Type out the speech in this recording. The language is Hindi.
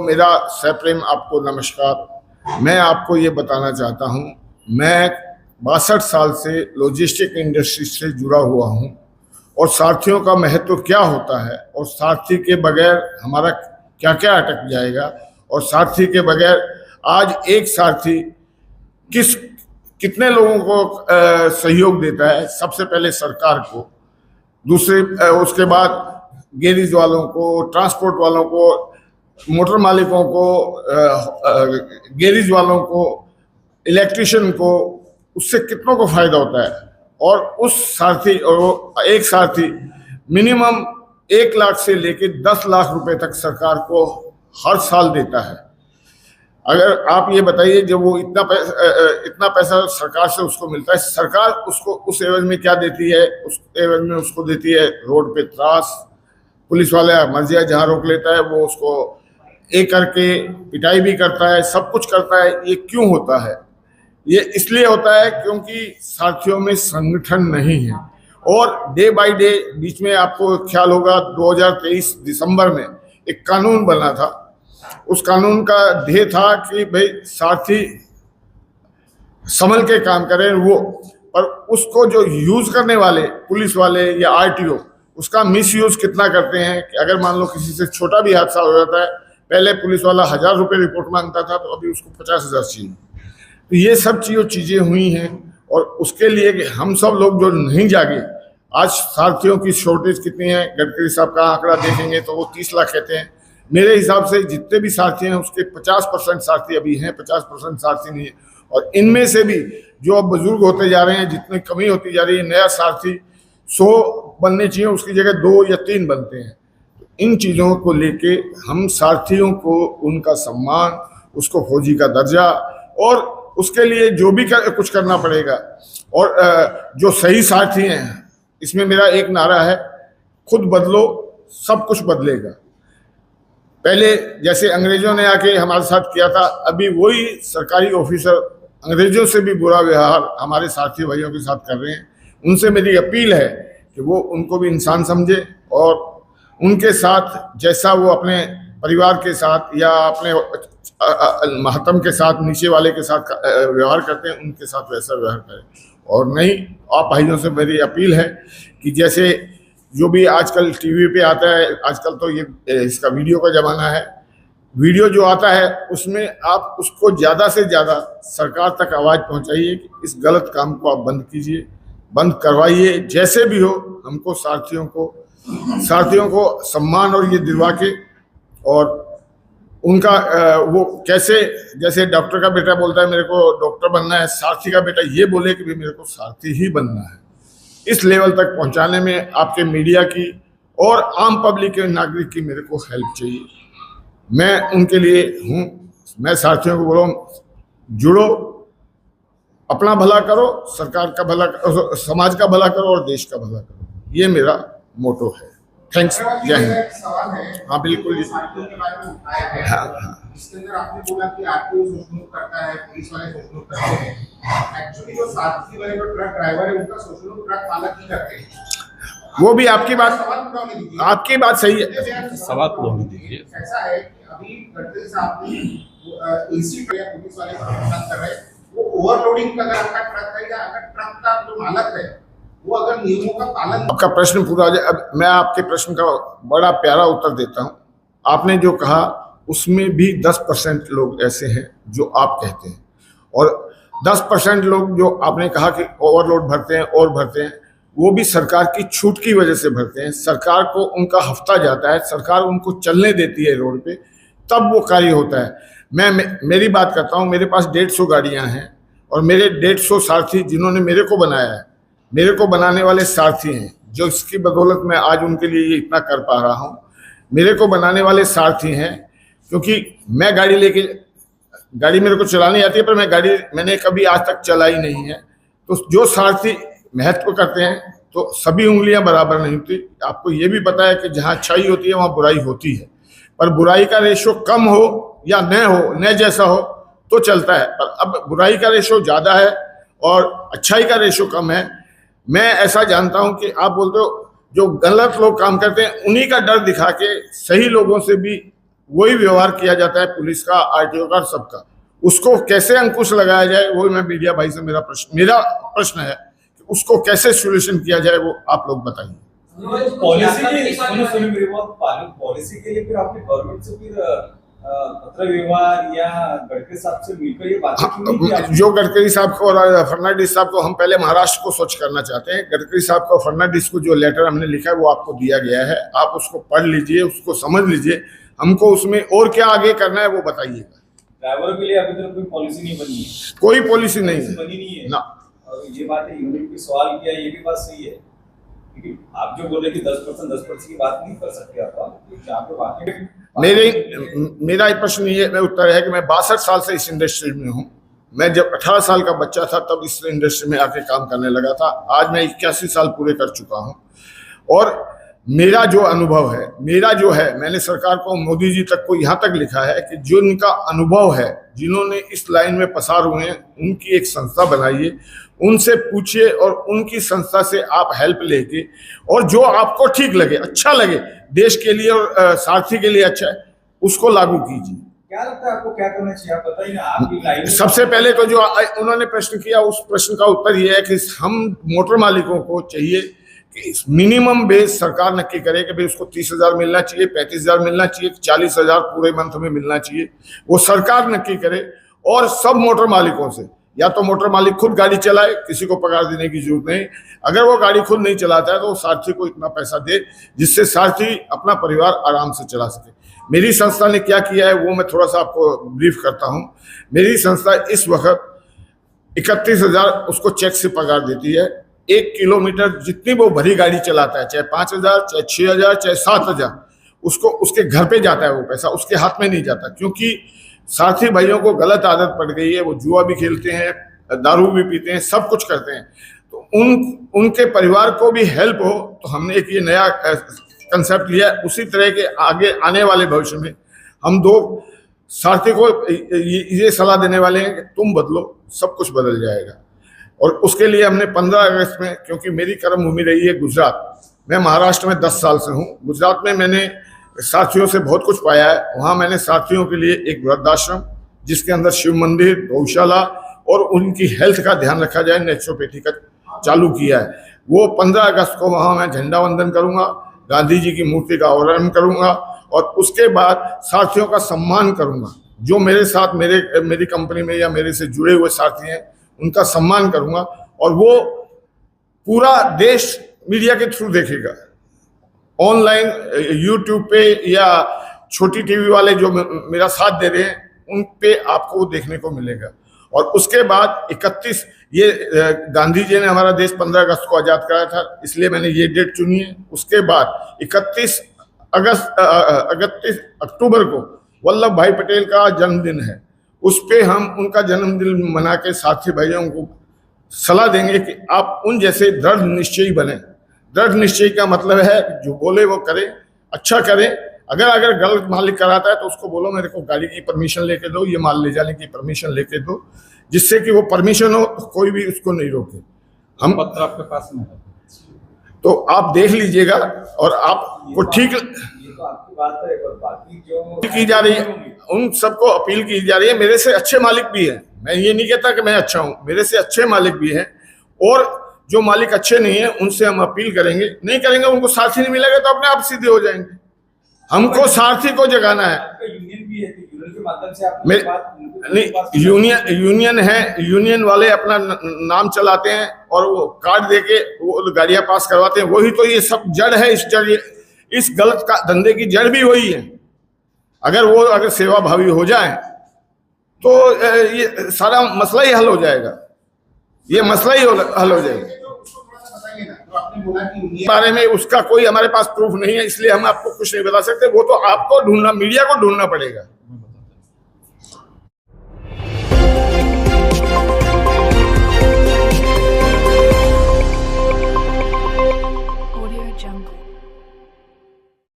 मेरा सप्रेम आपको नमस्कार। मैं आपको ये बताना चाहता हूँ, मैं 62 साल से लॉजिस्टिक इंडस्ट्री से जुड़ा हुआ हूँ और सारथियों का महत्व क्या होता है और सारथी के बगैर हमारा क्या क्या अटक जाएगा और सारथी के बगैर आज एक सारथी कितने लोगों को सहयोग देता है। सबसे पहले सरकार को, दूसरे उसके बाद गैरेज वालों को, ट्रांसपोर्ट वालों को, मोटर मालिकों को, गैरेज वालों को, इलेक्ट्रिशियन को, उससे कितनों को फायदा होता है। और उस सारथी और एक सारथी मिनिमम 1 लाख से लेकर 10 लाख रुपए तक सरकार को हर साल देता है। अगर आप ये बताइए, जब वो इतना पैसा सरकार से उसको मिलता है, सरकार उसको उस एवज में क्या देती है? उस एवज में उसको देती है रोड पे त्रास, पुलिस वाला मर्जिया जहाँ रोक लेता है वो उसको एक करके पिटाई भी करता है, सब कुछ करता है। ये क्यों होता है? ये इसलिए होता है क्योंकि साथियों में संगठन नहीं है। और डे बाय डे, बीच में आपको ख्याल होगा 2023 दिसंबर में एक कानून बना था। उस कानून का ध्येय था कि भाई सारथी संभल के काम करें वो, पर उसको जो यूज करने वाले पुलिस वाले या आरटीओ उसका मिसयूज कितना करते हैं कि अगर मान लो किसी से छोटा भी हादसा हो जाता है, पहले पुलिस वाला 1000 रुपये रिपोर्ट मांगता था तो अभी उसको 50,000 चाहिए। तो ये सब चीज़ें हुई हैं और उसके लिए कि हम सब लोग जो नहीं जागे। आज सारथियों की शॉर्टेज कितनी है? गडकरी साहब का आंकड़ा देखेंगे तो वो 30 लाख कहते हैं। मेरे हिसाब से जितने भी सारथी हैं उसके 50% सारथी अभी हैं, 50% सारथी नहीं है। और इनमें से भी जो अब बुजुर्ग होते जा रहे हैं, जितनी कमी होती जा रही है, नया सारथी 100 बनने चाहिए, उसकी जगह 2 या 3 बनते हैं। तो इन चीज़ों को लेके हम सारथियों को उनका सम्मान, उसको फौजी का दर्जा और उसके लिए जो भी कुछ करना पड़ेगा। और जो सही सारथी हैं, इसमें मेरा एक नारा है, खुद बदलो सब कुछ बदलेगा। पहले जैसे अंग्रेजों ने आके हमारे साथ किया था, अभी वही सरकारी ऑफिसर अंग्रेजों से भी बुरा व्यवहार हमारे साथी भाइयों के साथ कर रहे हैं। उनसे मेरी अपील है कि वो उनको भी इंसान समझे और उनके साथ जैसा वो अपने परिवार के साथ या अपने महतम के साथ, नीचे वाले के साथ व्यवहार करते हैं, उनके साथ वैसा व्यवहार करें। और नहीं, आप भाइयों से मेरी अपील है कि जैसे जो भी आजकल टीवी पे आता है, आजकल तो ये इसका वीडियो का ज़माना है, वीडियो जो आता है उसमें आप उसको ज़्यादा से ज़्यादा सरकार तक आवाज़ पहुंचाइए कि इस गलत काम को आप बंद कीजिए, बंद करवाइए। जैसे भी हो, हमको सारथियों को सम्मान और ये दिलवा के, और उनका वो कैसे, जैसे डॉक्टर का बेटा बोलता है मेरे को डॉक्टर बनना है, सारथी का बेटा ये बोले कि भी मेरे को सारथी ही बनना है। इस लेवल तक पहुंचाने में आपके मीडिया की और आम पब्लिक के नागरिक की मेरे को हेल्प चाहिए। मैं उनके लिए हूँ। मैं सारथियों को बोल रहा हूँ, जुड़ो, अपना भला करो, सरकार का भला करो, समाज का भला करो और देश का भला करो। ये मेरा मोटो है। थैंक्स। जय हिंद। हाँ बिल्कुल। हाँ हाँ, इसके अंदर आपने बोला कि आरटीओ शोषण करता है, पुलिस वाले शोषण करते हैं। एक्चुअली जो सारथी वाले जो ट्रक ड्राइवर है उनका शोषण ट्रक मालक ही करते हैं। वो भी आपकी बात सही है। सवाल पूरा होने दीजिए। ऐसा है कि अभी गडकरी साहब ने एसी पुलिस वाले कर रहे हैं, वो ओवरलोडिंग का अगर आपका ट्रक है या अगर ट्रक का जो मालक है वो अगर नियमों का पालन। आपका प्रश्न पूरा हो जाए। अब मैं आपके प्रश्न का बड़ा प्यारा उत्तर देता हूँ। आपने जो कहा उसमें भी 10% लोग ऐसे हैं जो आप कहते हैं, और 10% लोग जो आपने कहा कि ओवरलोड भरते हैं और भरते हैं, वो भी सरकार की छूट की वजह से भरते हैं। सरकार को उनका हफ्ता जाता है, सरकार उनको चलने देती है रोड पे, तब वो कार्य होता है। मेरी बात करता हूँ, मेरे पास 150 गाड़ियाँ हैं और मेरे 150 सारथी जिन्होंने मेरे को बनाया है, मेरे को बनाने वाले सारथी हैं, जो इसकी बदौलत मैं आज उनके लिए ये इतना कर पा रहा हूँ। मेरे को बनाने वाले सारथी हैं, क्योंकि मैं गाड़ी मेरे को चलानी आती है, पर मैंने कभी आज तक चलाई नहीं है। तो जो सारथी महत्व करते हैं, तो सभी उंगलियां बराबर नहीं होती। आपको ये भी पता है कि जहाँ अच्छाई होती है वहाँ बुराई होती है, पर बुराई का रेशो कम हो या न जैसा हो तो चलता है। पर अब बुराई का रेशो ज़्यादा है और अच्छाई का रेशो कम है। मैं ऐसा जानता हूं कि आप बोलते हो जो गलत लोग काम करते हैं उन्हीं का डर दिखा के सही लोगों से भी वही व्यवहार किया जाता है पुलिस का, आरटीओ का, सबका। उसको कैसे अंकुश लगाया जाए वो मैं मीडिया भाई से मेरा प्रश्न है कि उसको कैसे सोल्यूशन किया जाए वो आप लोग बताइए। पॉलिसी के लिए फिर आपने गवर्नमेंट से फिर पत्र व्यवहार या गडकरी साहब से मिलकर ये बातें क्यों नहीं की? जो गडकरी साहब को और फर्नांडिस साहब को हम पहले महाराष्ट्र को स्वच्छ करना चाहते हैं। गडकरी साहब को, फर्नांडिस को जो लेटर हमने लिखा है वो आपको दिया गया है, आप उसको पढ़ लीजिए, उसको समझ लीजिए। हमको उसमें और क्या आगे करना है वो बताइएगा। ड्राइवरों के लिए अभी तक कोई पॉलिसी नहीं बनी है, कोई पॉलिसी नहीं है, बनी नहीं है ना। और ये बात है, यूनिट पे सवाल किया, ये भी बात सही है, क्योंकि आप जो बोल रहे कि 10% की बात नहीं कर सकते आप, जहाँ पे वाकई मेरा प्रश्न ये उत्तर है कि मैं 62 साल से इस इंडस्ट्री में हूँ। मैं जब 18 साल का बच्चा था तब इस इंडस्ट्री में आके काम करने लगा था। आज मैं 81 साल पूरे कर चुका हूँ और मेरा जो अनुभव है, मेरा जो है, मैंने सरकार को, मोदी जी तक को यहाँ तक लिखा है कि जो उनका अनुभव है, जिन्होंने इस लाइन में पसार हुए हैं, उनकी एक संस्था बनाइए, उनसे पूछिए और उनकी संस्था से आप हेल्प लेके, और जो आपको ठीक लगे, अच्छा लगे, देश के लिए और सारथी के लिए अच्छा है, उसको लागू कीजिए। क्या लगता है आपको क्या करना चाहिए, आप बताइए ना। आपकी लाइन सबसे पहले तो जो उन्होंने प्रश्न किया, उस प्रश्न का उत्तर यह है कि हम मोटर मालिकों को चाहिए कि मिनिमम बेस सरकार नक्की करे कि भाई उसको 30,000 मिलना चाहिए, 35,000 मिलना चाहिए, 40,000 पूरे मंथ में मिलना चाहिए, वो सरकार नक्की करे। और सब मोटर मालिकों से, या तो मोटर मालिक खुद गाड़ी चलाए, किसी को पगार देने की जरूरत नहीं। अगर वो गाड़ी खुद नहीं चलाता है तो वो सारथी को इतना पैसा दे जिससे सारथी अपना परिवार आराम से चला सके। मेरी संस्था ने क्या किया है वो मैं थोड़ा सा आपको ब्रीफ करता हूँ। मेरी संस्था इस वक्त 31,000 उसको चेक से पगार देती है। 1 किलोमीटर जितनी वो भरी गाड़ी चलाता है, चाहे 5,000, चाहे 6,000, चाहे 7,000, उसको उसके घर पे जाता है वो पैसा, उसके हाथ में नहीं जाता। क्योंकि साथी भाइयों को गलत आदत पड़ गई है, वो जुआ भी खेलते हैं, दारू भी पीते हैं, सब कुछ करते हैं। तो उनके परिवार को भी हेल्प हो, तो हमने एक ये नया कंसेप्ट लिया। उसी तरह के आगे आने वाले भविष्य में हम 2 सारथी को ये सलाह देने वाले हैं कि तुम बदलो, सब कुछ बदल जाएगा। और उसके लिए हमने 15 अगस्त में, क्योंकि मेरी कर्म भूमि रही है गुजरात, मैं महाराष्ट्र में 10 साल से हूँ। गुजरात में मैंने साथियों से बहुत कुछ पाया है। वहाँ मैंने साथियों के लिए एक वृद्धाश्रम, जिसके अंदर शिव मंदिर, गौशाला और उनकी हेल्थ का ध्यान रखा जाए, नेचुरोपैथी का चालू किया है। वो 15 अगस्त को वहाँ मैं झंडा वंदन करूँगा, गांधी जी की मूर्ति का अवतरण करूँगा और उसके बाद साथियों का सम्मान करूँगा। जो मेरे साथ मेरी कंपनी में या मेरे से जुड़े हुए साथी हैं, उनका सम्मान करूँगा। और वो पूरा देश मीडिया के थ्रू देखेगा, ऑनलाइन, यूट्यूब पे या छोटी टीवी वाले जो मेरा साथ दे रहे हैं, उन पे आपको देखने को मिलेगा। और उसके बाद 31, ये गांधी जी ने हमारा देश 15 अगस्त को आज़ाद कराया था, इसलिए मैंने ये डेट चुनी है। उसके बाद 31 अक्टूबर को वल्लभ भाई पटेल का जन्मदिन है। उस पे हम उनका जन्मदिन मना के साथी भाइयों को सलाह देंगे कि आप उन जैसे दृढ़ निश्चयी बने। दृढ़ निश्चय का मतलब है जो बोले वो करे, अच्छा करे। अगर गलत मालिक कराता है तो उसको बोलो मेरे को गाड़ी की परमिशन लेके दो, ये माल ले जाने की परमिशन लेके दो, जिससे कि वो परमिशन हो तो कोई भी उसको नहीं रोके। हम पत्र आपके पास में है तो आप देख लीजिएगा और आपको ठीक तो आपकी बात है, पर बाकी जो की जा रही है उन सबको अपील की जा रही है। मेरे से अच्छे मालिक भी हैं, मैं ये नहीं कहता कि मैं अच्छा हूँ, मेरे से अच्छे मालिक भी हैं। और जो मालिक अच्छे नहीं है उनसे हम अपील करेंगे, नहीं करेंगे उनको साथी नहीं मिलेगा तो अपने आप सीधे हो जाएंगे। हमको सारथी को जगाना है। यूनियन भी है, यूनियन के माध्यम से आप नहीं, यूनियन है, यूनियन वाले अपना नाम चलाते हैं और वो कार्ड देके वो गाड़ियां पास करवाते हैं। वही तो ये सब जड़ है, इस गलत का धंधे की जड़ भी वही है। अगर सेवा भावी हो जाए तो ये सारा मसला ही हल हो जाएगा। ये मसला ही हल हो जाएगा। बारे में उसका कोई हमारे पास प्रूफ नहीं है, इसलिए हम आपको कुछ नहीं बता सकते। वो तो आपको ढूंढना, मीडिया को ढूंढना पड़ेगा।